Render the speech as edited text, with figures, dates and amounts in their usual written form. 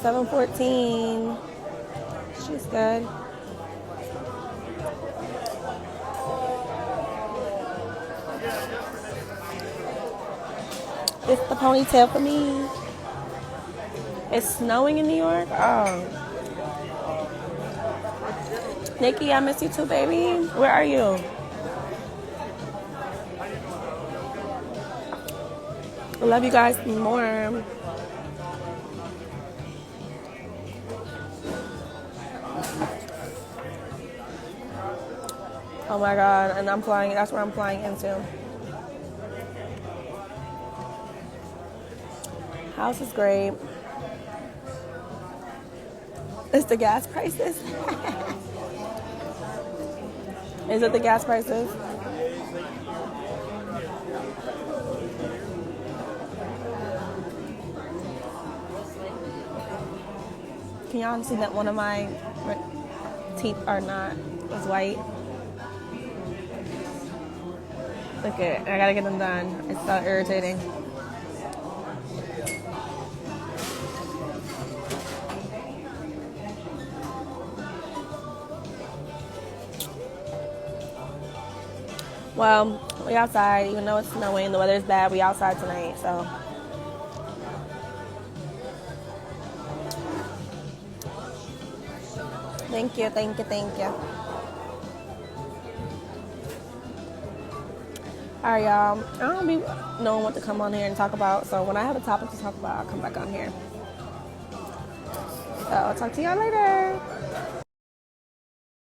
7:14. She's good. It's the ponytail for me. It's snowing in New York. Oh. Nikki, I miss you too, baby. Where are you? I love you guys more. Oh my God, and I'm flying, that's where I'm flying into. House is great. It's the gas prices. Is it the gas prices? Can y'all see that one of my teeth are not as white? Look at it. I gotta get them done. It's so irritating. Well, we outside, even though it's snowing, the weather's bad, we outside tonight, so. Thank you, thank you, thank you. All right, y'all. I don't be knowing what to come on here and talk about, so when I have a topic to talk about, I'll come back on here. So I'll talk to y'all later.